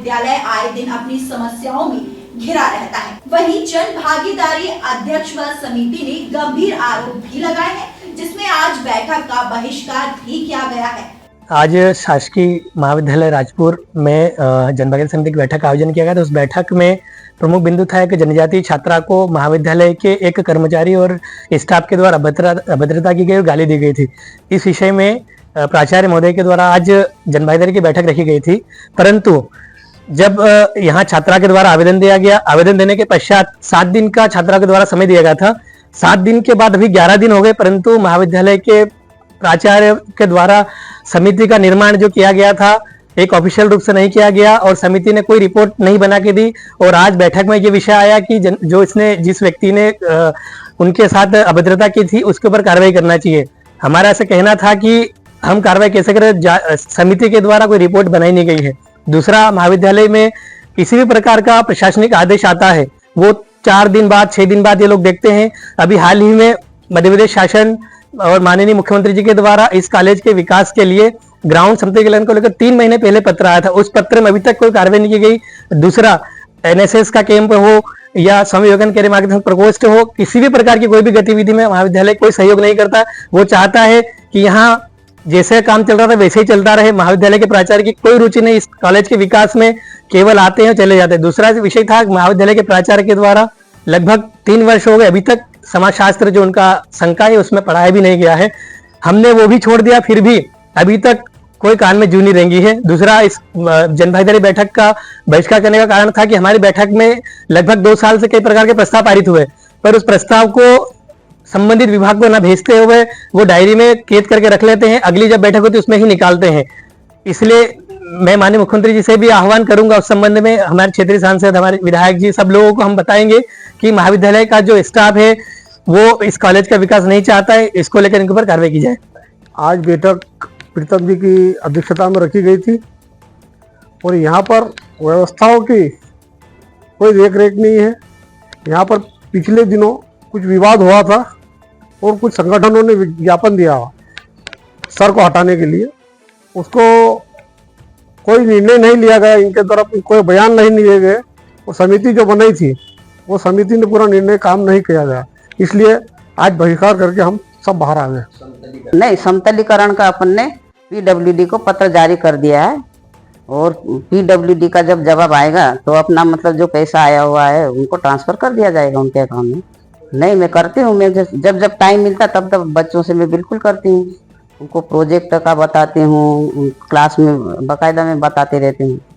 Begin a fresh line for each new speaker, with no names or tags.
महाविद्यालय आए दिन अपनी समस्याओं में घिरा रहता है। वहीं जन भागीदारी अध्यक्ष व समिति ने गंभीर आरोप भी लगाए हैं, जिसमें आज बैठक का बहिष्कार भी किया गया है।
आज शासकीय महाविद्यालय राजपुर में जनभागीदारी समिति की बैठक का आयोजन किया गया था। उस बैठक में प्रमुख बिंदु था कि जनजातीय छात्रा को महाविद्यालय के एक कर्मचारी और स्टाफ के द्वारा अभद्रता की गई और गाली दी गई थी। इस विषय में प्राचार्य महोदय के द्वारा आज जनभागीदारी की बैठक रखी गई थी, परंतु जब यहाँ छात्रा के द्वारा आवेदन दिया गया, आवेदन देने के पश्चात 7 दिन का छात्रा के द्वारा समय दिया गया था। 7 दिन के बाद अभी 11 दिन हो गए, परंतु महाविद्यालय के प्राचार्य के द्वारा समिति का निर्माण जो किया गया था एक ऑफिशियल रूप से नहीं किया गया और समिति ने कोई रिपोर्ट नहीं बना के दी। और आज बैठक में ये विषय आया कि जिस व्यक्ति ने उनके साथ अभद्रता की थी उसके ऊपर कार्रवाई करना चाहिए। हमारा ऐसा कहना था कि हम कार्रवाई कैसे करें, समिति के द्वारा कोई रिपोर्ट बनाई नहीं गई है। दूसरा, महाविद्यालय में किसी भी प्रकार का प्रशासनिक आदेश आता है वो 4 दिन बाद 6 दिन बाद ये लोग देखते हैं। अभी हाल ही में मध्य प्रदेश शासन और माननीय मुख्यमंत्री जी के द्वारा इस कॉलेज के विकास के लिए ग्राउंड समतलीकरण को लेकर 3 महीने पहले पत्र आया था। उस पत्र में अभी तक कोई कार्रवाई नहीं की गई। दूसरा, एनएसएस का कैंप हो या स्वामी विवेकानंद के मार्गदर्शन प्रकोष्ठ हो, किसी भी प्रकार की कोई भी गतिविधि में महाविद्यालय कोई सहयोग नहीं करता। वो चाहता है कि यहाँ जैसे काम चल रहा था वैसे ही चलता रहे। महाविद्यालय के प्राचार्य की कोई रुचि नहीं इस कॉलेज के विकास में, केवल आते हैं चले जाते हैं। दूसरा विषय था महाविद्यालय के प्राचार्य के द्वारा लगभग 3 वर्ष हो गए, अभी तक समाजशास्त्र जो उनका शंका है उसमें पढ़ाया भी नहीं गया है। हमने वो भी छोड़ दिया, फिर भी अभी तक कोई कान में जू नहीं रेंगी है। दूसरा, इस जनभागीदारी बैठक का बहिष्कार करने का कारण था कि हमारी बैठक में लगभग 2 साल से कई प्रकार के प्रस्ताव पारित हुए, पर उस प्रस्ताव को संबंधित विभाग को न भेजते हुए वो डायरी में कैद करके रख लेते हैं, अगली जब बैठक होती है उसमें ही निकालते हैं। इसलिए मैं माननीय मुख्यमंत्री जी से भी आह्वान करूंगा उस संबंध में। हमारे क्षेत्रीय सांसद, हमारे विधायक जी, सब लोगों को हम बताएंगे कि महाविद्यालय का जो स्टाफ है वो इस कॉलेज का विकास नहीं चाहता है, इसको लेकर इनके ऊपर कार्रवाई की जाए।
आज बैठक प्रीतम जी की अध्यक्षता में रखी गई थी और यहाँ पर व्यवस्थाओं की कोई देख रेख नहीं है। यहाँ पर पिछले दिनों कुछ विवाद हुआ था और कुछ संगठनों ने विज्ञापन दिया सर को हटाने के लिए, उसको कोई निर्णय नहीं लिया गया, इनके तरफ कोई बयान नहीं लिए गए। वो समिति जो बनाई थी वो समिति ने पूरा निर्णय काम नहीं किया गया, इसलिए आज बहिष्कार करके हम सब बाहर आ गए।
नहीं, समतलीकरण का अपन ने पीडब्ल्यूडी को पत्र जारी कर दिया है और पीडब्ल्यूडी का जब जवाब आएगा तो अपना मतलब जो पैसा आया हुआ है उनको ट्रांसफर कर दिया जाएगा उनके अकाउंट में। नहीं, मैं करती हूँ, मैं जब टाइम मिलता तब बच्चों से मैं बिल्कुल करती हूँ, उनको प्रोजेक्ट का बताती हूँ, क्लास में बाकायदा में बताते रहती हूँ।